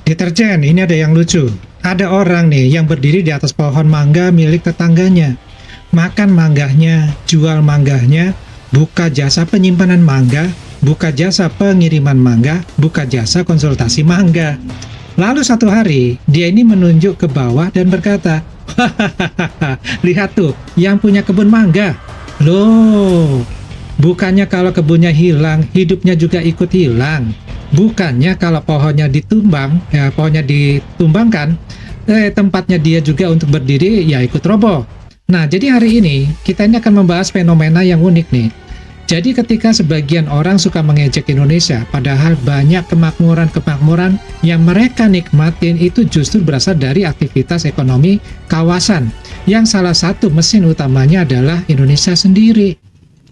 Deterjen, ini ada yang lucu. Ada orang nih yang berdiri di atas pohon mangga milik tetangganya. Makan mangganya, jual mangganya, buka jasa penyimpanan mangga, buka jasa pengiriman mangga, buka jasa konsultasi mangga. Lalu satu hari, dia ini menunjuk ke bawah dan berkata, "Hahaha, lihat tuh, yang punya kebun mangga. Loh, bukannya kalau kebunnya hilang, hidupnya juga ikut hilang. Bukannya kalau pohonnya ditumbang, ya pohonnya ditumbangkan, tempatnya dia juga untuk berdiri ya ikut roboh." Nah, jadi hari ini kita ini akan membahas fenomena yang unik nih. Jadi ketika sebagian orang suka mengejek Indonesia, padahal banyak kemakmuran-kemakmuran yang mereka nikmatin itu justru berasal dari aktivitas ekonomi kawasan, yang salah satu mesin utamanya adalah Indonesia sendiri.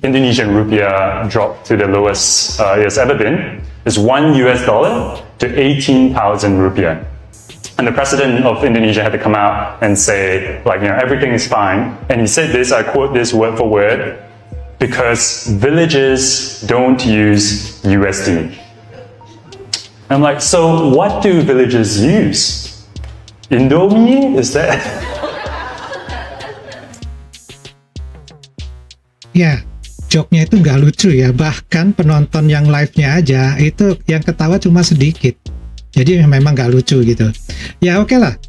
Indonesian rupiah dropped to the lowest it's ever been. It's $1 to 18,000 rupiah. And the president of Indonesia had to come out and say, everything is fine. And he said this, I quote this word for word, because villages don't use USD. I'm like, so what do villages use? Indomie? Is that? Ya, joknya itu nggak lucu ya. Bahkan penonton yang live-nya aja, itu yang ketawa cuma sedikit. Jadi memang nggak lucu gitu. Ya oke lah.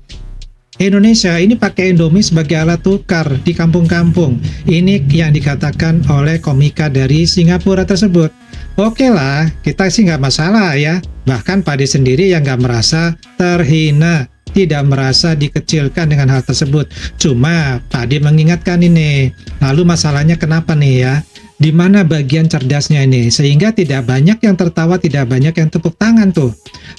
Indonesia ini pakai Indomie sebagai alat tukar di kampung-kampung. Ini yang dikatakan oleh komika dari Singapura tersebut. Oke lah, kita sih nggak masalah ya. Bahkan Padi sendiri yang nggak merasa terhina, tidak merasa dikecilkan dengan hal tersebut. Cuma Padi mengingatkan ini. Lalu masalahnya kenapa nih ya? Di mana bagian cerdasnya ini? Sehingga tidak banyak yang tertawa, tidak banyak yang tepuk tangan tuh.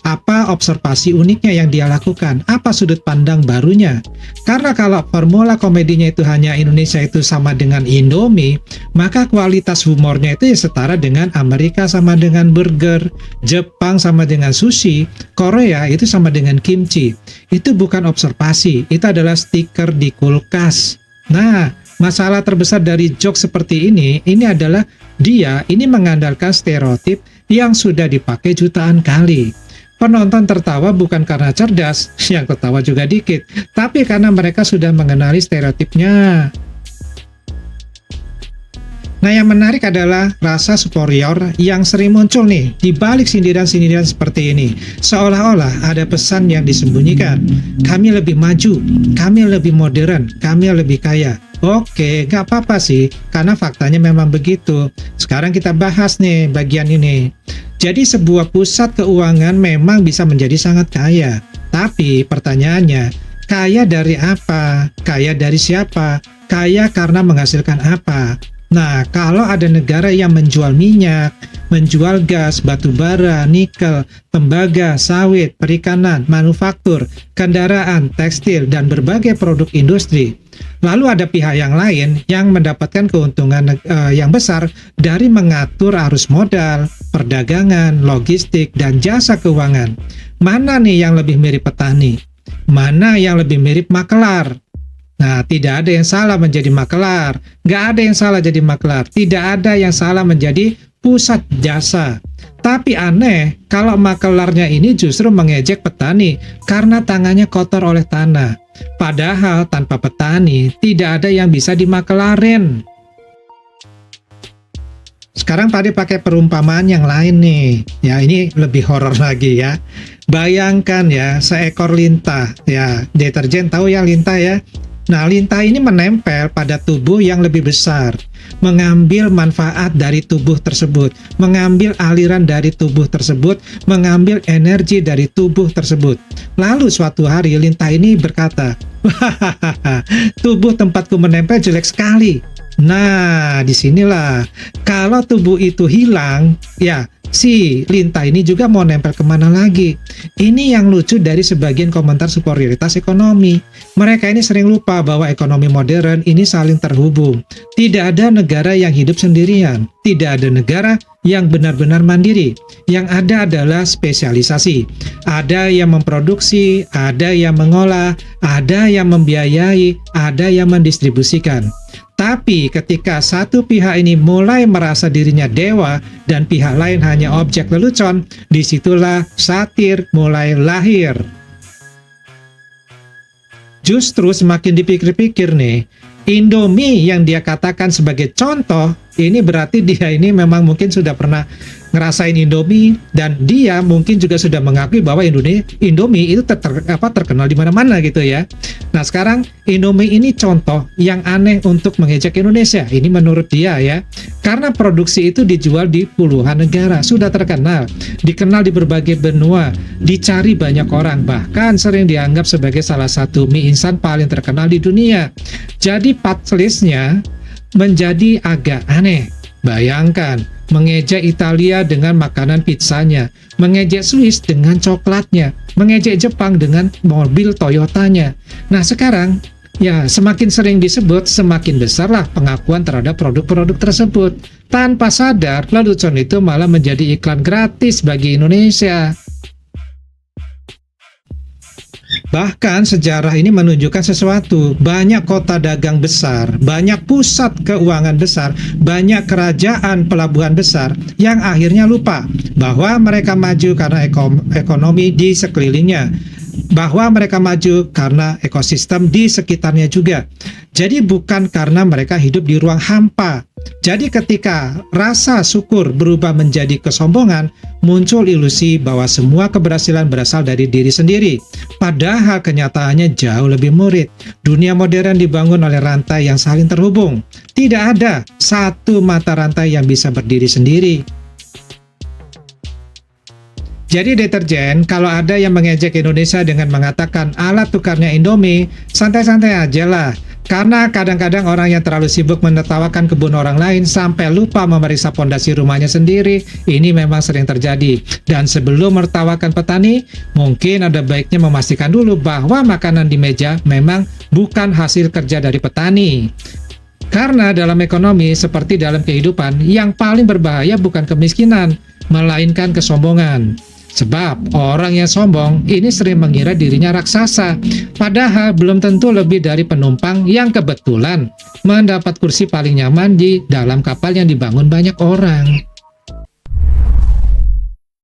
Apa observasi uniknya yang dia lakukan? Apa sudut pandang barunya? Karena kalau formula komedinya itu hanya Indonesia itu sama dengan Indomie, maka kualitas humornya itu ya setara dengan Amerika sama dengan burger, Jepang sama dengan sushi, Korea itu sama dengan kimchi. Itu bukan observasi, itu adalah stiker di kulkas. Nah, masalah terbesar dari jokes seperti ini adalah dia ini mengandalkan stereotip yang sudah dipakai jutaan kali. Penonton tertawa bukan karena cerdas, yang tertawa juga dikit, tapi karena mereka sudah mengenali stereotipnya. Nah, yang menarik adalah rasa superior yang sering muncul nih di balik sindiran-sindiran seperti ini. Seolah-olah ada pesan yang disembunyikan. Kami lebih maju, kami lebih modern, kami lebih kaya. Oke, gak apa-apa sih, karena faktanya memang begitu. Sekarang kita bahas nih bagian ini. Jadi sebuah pusat keuangan memang bisa menjadi sangat kaya. Tapi pertanyaannya, kaya dari apa? Kaya dari siapa? Kaya karena menghasilkan apa? Nah, kalau ada negara yang menjual minyak, menjual gas, batu bara, nikel, tembaga, sawit, perikanan, manufaktur, kendaraan, tekstil, dan berbagai produk industri, lalu ada pihak yang lain yang mendapatkan keuntungan yang besar dari mengatur arus modal, perdagangan, logistik, dan jasa keuangan. Mana nih yang lebih mirip petani? Mana yang lebih mirip makelar? Nah, tidak ada yang salah menjadi makelar. Nggak ada yang salah jadi makelar. Tidak ada yang salah menjadi pusat jasa. Tapi aneh, kalau makelarnya ini justru mengejek petani karena tangannya kotor oleh tanah. Padahal tanpa petani, tidak ada yang bisa dimakelarin. Sekarang Padi pakai perumpamaan yang lain nih. Ya, ini lebih horor lagi ya. Bayangkan ya, seekor lintah. Ya, deterjen tahu ya lintah ya. Nah, lintah ini menempel pada tubuh yang lebih besar, mengambil manfaat dari tubuh tersebut, mengambil aliran dari tubuh tersebut, mengambil energi dari tubuh tersebut. Lalu suatu hari lintah ini berkata, "Hahaha, tubuh tempatku menempel jelek sekali." Nah, disinilah kalau tubuh itu hilang, ya si lintah ini juga mau nempel kemana lagi. Ini yang lucu dari sebagian komentar superioritas ekonomi. Mereka ini sering lupa bahwa ekonomi modern ini saling terhubung. Tidak ada negara yang hidup sendirian. Tidak ada negara yang benar-benar mandiri. Yang ada adalah spesialisasi. Ada yang memproduksi, ada yang mengolah, ada yang membiayai, ada yang mendistribusikan. Tapi ketika satu pihak ini mulai merasa dirinya dewa dan pihak lain hanya objek lelucon, disitulah satir mulai lahir. Justru semakin dipikir-pikir nih, Indomie yang dia katakan sebagai contoh, ini berarti dia ini memang mungkin sudah pernah ngerasain Indomie, dan dia mungkin juga sudah mengakui bahwa Indomie itu terkenal di mana-mana gitu ya. Nah sekarang Indomie ini contoh yang aneh untuk mengejek Indonesia, ini menurut dia ya, karena produksi itu dijual di puluhan negara, sudah terkenal, dikenal di berbagai benua, dicari banyak orang, bahkan sering dianggap sebagai salah satu mie instan paling terkenal di dunia. Jadi pathlistnya menjadi agak aneh. Bayangkan, mengejek Italia dengan makanan pizzanya, mengejek Swiss dengan coklatnya, mengejek Jepang dengan mobil Toyotanya. Nah sekarang, ya semakin sering disebut, semakin besarlah pengakuan terhadap produk-produk tersebut. Tanpa sadar, lelucon itu malah menjadi iklan gratis bagi Indonesia. Bahkan sejarah ini menunjukkan sesuatu, banyak kota dagang besar, banyak pusat keuangan besar, banyak kerajaan pelabuhan besar yang akhirnya lupa bahwa mereka maju karena ekonomi di sekelilingnya, bahwa mereka maju karena ekosistem di sekitarnya juga. Jadi bukan karena mereka hidup di ruang hampa. Jadi ketika rasa syukur berubah menjadi kesombongan, muncul ilusi bahwa semua keberhasilan berasal dari diri sendiri. Padahal kenyataannya jauh lebih murid. Dunia modern dibangun oleh rantai yang saling terhubung. Tidak ada satu mata rantai yang bisa berdiri sendiri. Jadi deterjen, kalau ada yang mengejek Indonesia dengan mengatakan alat tukarnya Indomie, santai-santai aja lah. Karena kadang-kadang orang yang terlalu sibuk menertawakan kebun orang lain sampai lupa memeriksa pondasi rumahnya sendiri, ini memang sering terjadi. Dan sebelum menertawakan petani, mungkin ada baiknya memastikan dulu bahwa makanan di meja memang bukan hasil kerja dari petani. Karena dalam ekonomi seperti dalam kehidupan, yang paling berbahaya bukan kemiskinan, melainkan kesombongan. Sebab orang yang sombong ini sering mengira dirinya raksasa, padahal belum tentu lebih dari penumpang yang kebetulan mendapat kursi paling nyaman di dalam kapal yang dibangun banyak orang.